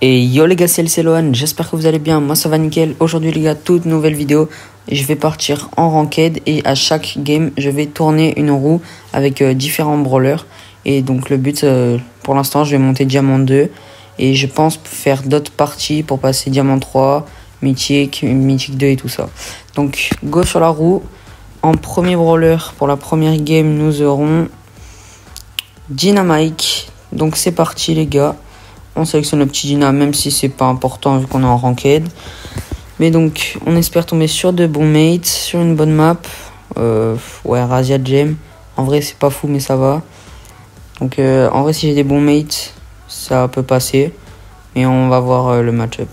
Et yo les gars, c'est Lohan, j'espère que vous allez bien, moi ça va nickel. Aujourd'hui les gars, toute nouvelle vidéo, je vais partir en ranked et à chaque game je vais tourner une roue avec différents brawlers. Et donc le but pour l'instant je vais monter diamant 2 et je pense faire d'autres parties pour passer diamant 3, mythique 2 et tout ça. Donc go sur la roue. En premier brawler pour la première game nous aurons Dynamike. Donc c'est parti les gars. On sélectionne le petit Dina, même si c'est pas important vu qu'on est en ranked. Mais donc, on espère tomber sur de bons mates, sur une bonne map. Ouais, Razia Gem. En vrai, c'est pas fou, mais ça va. Donc, en vrai, si j'ai des bons mates, ça peut passer. Mais on va voir le match-up.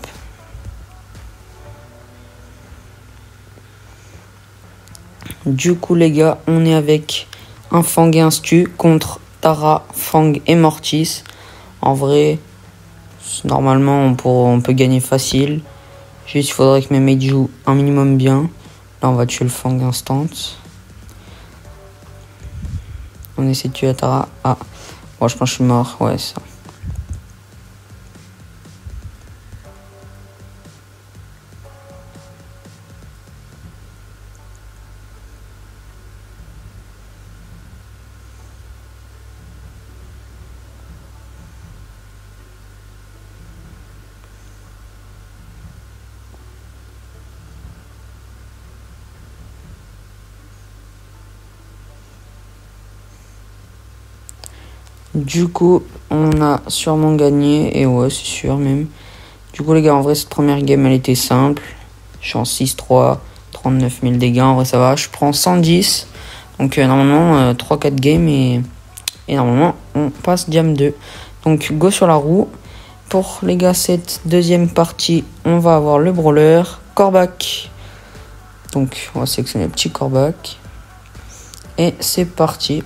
Du coup, les gars, on est avec un Fang et un Stu contre Tara, Fang et Mortis. En vrai, normalement, on peut gagner facile. Juste, il faudrait que mes mates jouent un minimum bien. Là, on va tuer le Fang instant. On essaie de tuer Tara. Ah, bon, je pense que je suis mort. Ouais, c'est ça. Du coup, on a sûrement gagné. Et ouais, c'est sûr même. Du coup, les gars, en vrai, cette première game, elle était simple. Je suis en 6-3, 39 000 dégâts. En vrai, ça va. Je prends 110. Donc, normalement, 3-4 games. Et normalement, on passe Diam 2. Donc, go sur la roue. Pour les gars, cette deuxième partie, on va avoir le brawler. Corbac. Donc, on va sélectionner le petit Corbac. Et c'est parti.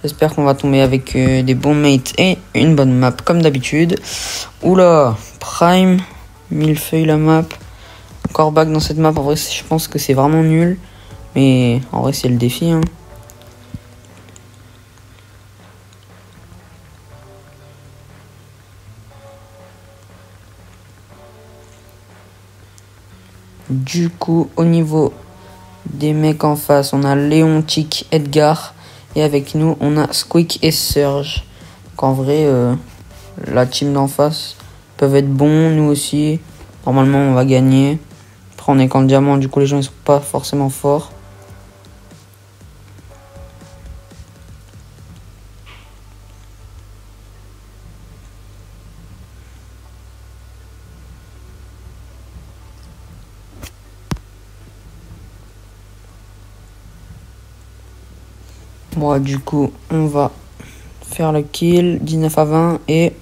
J'espère qu'on va tomber avec des bons mates et une bonne map comme d'habitude. Oula, Prime, millefeuille la map. Corbac dans cette map, en vrai je pense que c'est vraiment nul. Mais en vrai c'est le défi. Hein. Du coup, au niveau des mecs en face, on a Léon, Tic, Edgar. Et avec nous, on a Squeak et Surge. Donc en vrai, la team d'en face peuvent être bons, nous aussi. Normalement, on va gagner. Après, on est qu'en diamant, du coup, les gens ils sont pas forcément forts. Bon, du coup, on va faire le kill, 19 à 20, et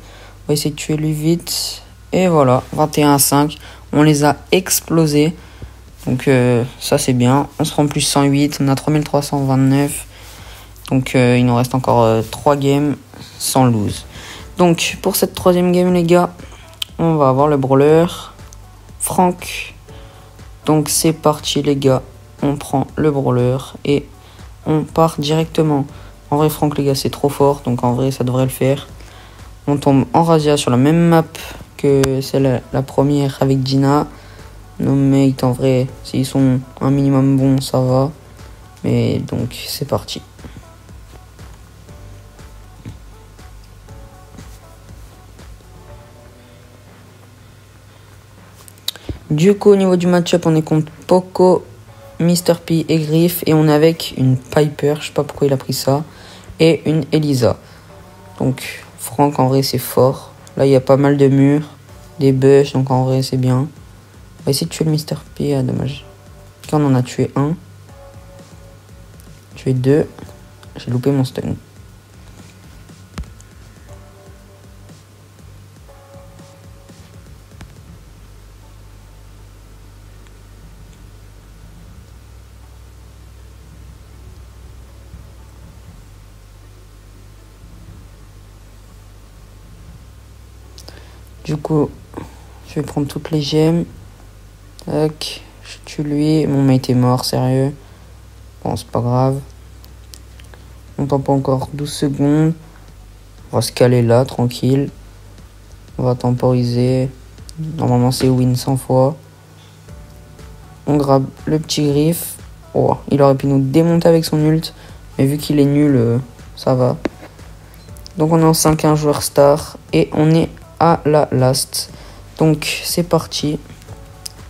on va essayer de tuer lui vite. Et voilà, 21 à 5, on les a explosés. Donc ça c'est bien, on se rend plus 108, on a 3329. Donc il nous reste encore 3 games sans lose. Donc pour cette troisième game les gars, on va avoir le brawler, Franck. Donc c'est parti les gars, on prend le brawler et on part directement. En vrai Franck les gars c'est trop fort, donc en vrai ça devrait le faire. On tombe en Razia sur la même map que celle la première avec Dina. Nos mates en vrai s'ils sont un minimum bons ça va. Mais donc c'est parti. Du coup au niveau du match-up on est contre Poco, Mr P et Griff. Et on est avec une Piper, je sais pas pourquoi il a pris ça. Et une Elisa. Donc Franck en vrai c'est fort. Là il y a pas mal de murs, des bush, donc en vrai c'est bien. On va essayer de tuer le Mr P, ah dommage. Quand on en a tué un. Tué deux. J'ai loupé mon stun. Du coup, je vais prendre toutes les gemmes. Tac, je tue lui. Mon mate est mort, sérieux. Bon, c'est pas grave. On tente pas encore 12 secondes. On va se caler là, tranquille. On va temporiser. Normalement, c'est win 100 fois. On grabe le petit griffe. Oh, il aurait pu nous démonter avec son ult. Mais vu qu'il est nul, ça va. Donc on est en 5-1 joueur star. Et on est à la last. Donc c'est parti.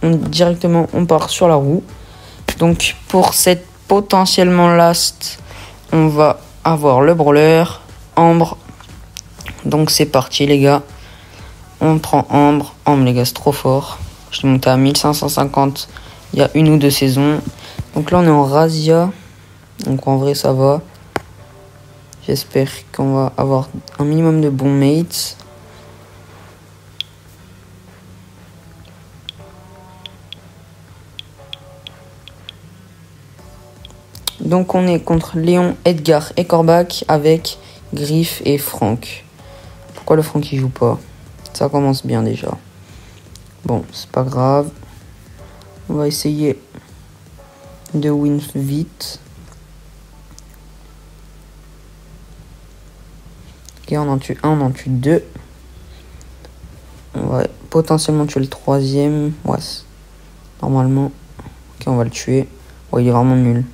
Directement, on part sur la roue. Donc pour cette potentiellement last, on va avoir le brawler, Ambre. Donc c'est parti les gars. On prend Ambre. Ambre les gars, c'est trop fort. Je l'ai monté à 1550 il y a 1 ou 2 saisons. Donc là on est en Razia. Donc en vrai ça va. J'espère qu'on va avoir un minimum de bons mates. Donc on est contre Léon, Edgar et Corbac avec Griff et Franck. Pourquoi le Franck il joue pas? Ça commence bien déjà. Bon, c'est pas grave. On va essayer de win vite. Ok, on en tue un, on en tue deux. On va potentiellement tuer le troisième. Ouais, normalement. Ok, on va le tuer. Ouais, il est vraiment nul.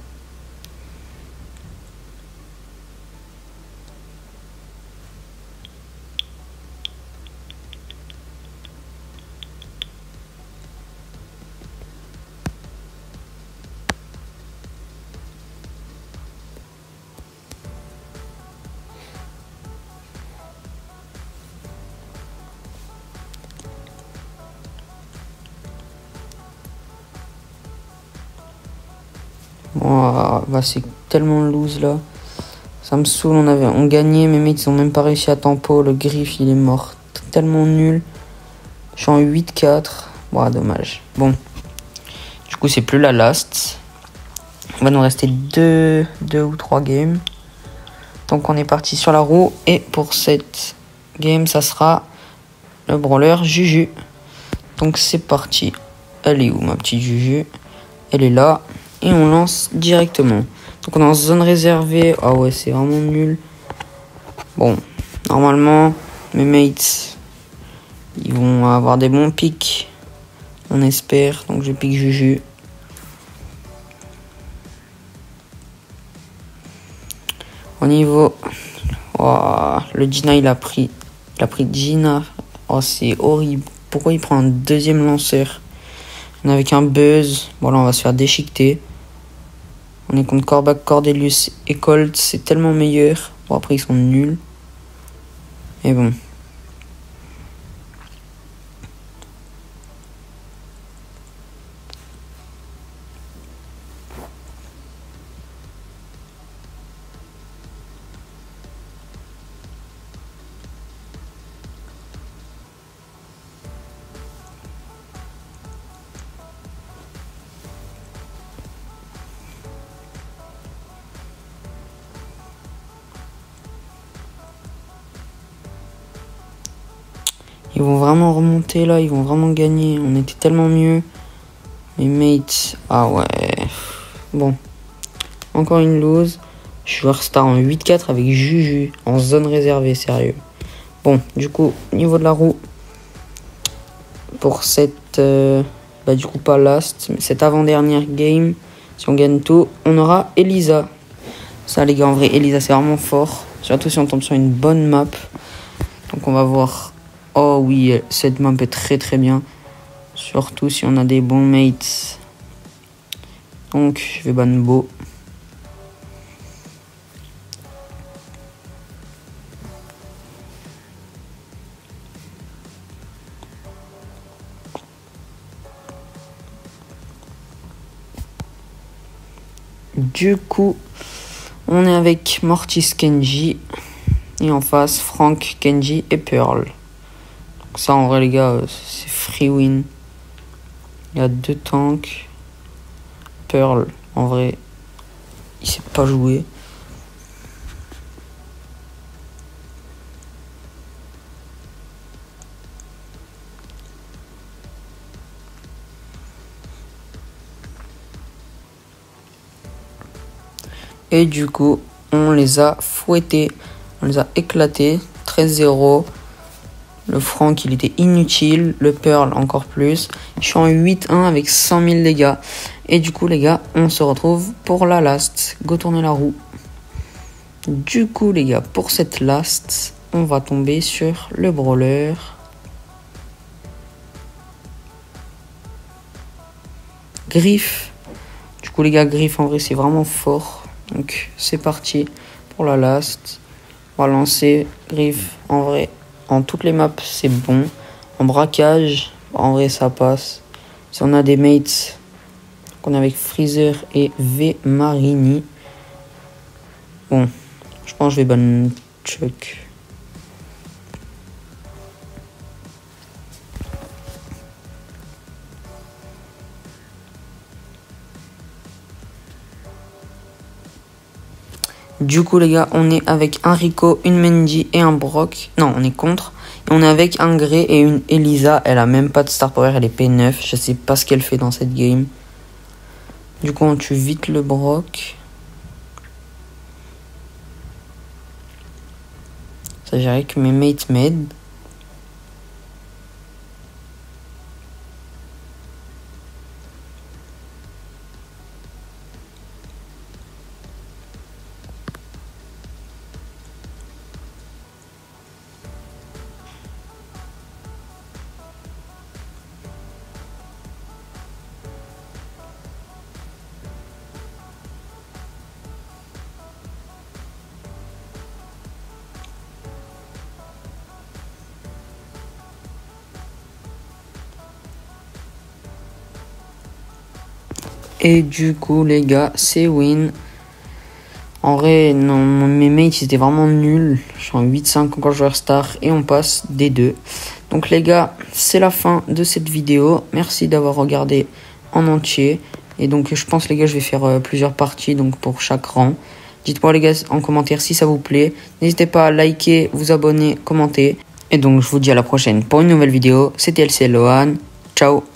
Oh, bah c'est tellement loose là. Ça me saoule, on gagnait, mes mates ils ont même pas réussi à tempo. Le Griff il est mort. Tellement nul. Je suis en 8-4. Bon, dommage. Bon. Du coup c'est plus la last. Il va nous rester 2 ou 3 games. Donc on est parti sur la roue. Et pour cette game ça sera le brawler Juju. Donc c'est parti. Elle est où ma petite Juju? Elle est là. Et on lance directement. Donc on est en zone réservée. Ah ouais, c'est vraiment nul. Bon, normalement, mes mates, ils vont avoir des bons pics. On espère. Donc je pique Juju. Au niveau... Oh, le Gina, il a pris Gina. Oh, c'est horrible. Pourquoi il prend un deuxième lanceur? On est avec un buzz. Bon là, on va se faire déchiqueter. On est contre Corbac, Cordelius et Colt. C'est tellement meilleur. Bon, après, ils sont nuls. Mais bon. Ils vont vraiment remonter là, ils vont vraiment gagner. On était tellement mieux. Mes mates, ah ouais. Bon. Encore une lose. Je suis joueur star en 8-4 avec Juju en zone réservée, sérieux. Bon, du coup, niveau de la roue. Pour cette, du coup pas last, mais cette avant-dernière game. Si on gagne tout, on aura Elisa. Ça les gars, en vrai, Elisa c'est vraiment fort. Surtout si on tombe sur une bonne map. Donc on va voir. Oh oui, cette map est très très bien. Surtout si on a des bons mates. Donc je vais ban Beau. Du coup, on est avec Mortis Kenji. Et en face, Frank, Kenji et Pearl. Donc ça, en vrai, les gars, c'est free win. Il y a 2 tanks. Pearl, en vrai, il sait pas jouer. Et du coup, on les a fouettés. On les a éclatés. 13-0. Le Frank, il était inutile. Le Pearl, encore plus. Je suis en 8-1 avec 100 000 dégâts. Et du coup, les gars, on se retrouve pour la last. Go tourner la roue. Du coup, les gars, pour cette last, on va tomber sur le brawler. Griff. Du coup, les gars, Griff, en vrai, c'est vraiment fort. Donc, c'est parti pour la last. On va lancer Griff. En vrai, en toutes les maps, c'est bon. En braquage, en vrai, ça passe. Si on a des mates, on est avec Freezer et V Marini. Bon, je pense que je vais ban Chuck. Du coup, les gars, on est avec un Rico, une Mendy et un Brock. Non, on est contre. Et on est avec un Grey et une Elisa. Elle a même pas de star power, elle est P9. Je sais pas ce qu'elle fait dans cette game. Du coup, on tue vite le Brock. Ça gérait que mes mates m'aident. Et du coup, les gars, c'est win. En vrai, non, mes mates étaient vraiment nuls. Je suis en 8-5 encore joueur star et on passe des deux. Donc les gars, c'est la fin de cette vidéo. Merci d'avoir regardé en entier. Et donc je pense les gars, je vais faire plusieurs parties donc pour chaque rang. Dites-moi les gars en commentaire si ça vous plaît. N'hésitez pas à liker, vous abonner, commenter. Et donc je vous dis à la prochaine pour une nouvelle vidéo. C'était LC Lohan. Ciao.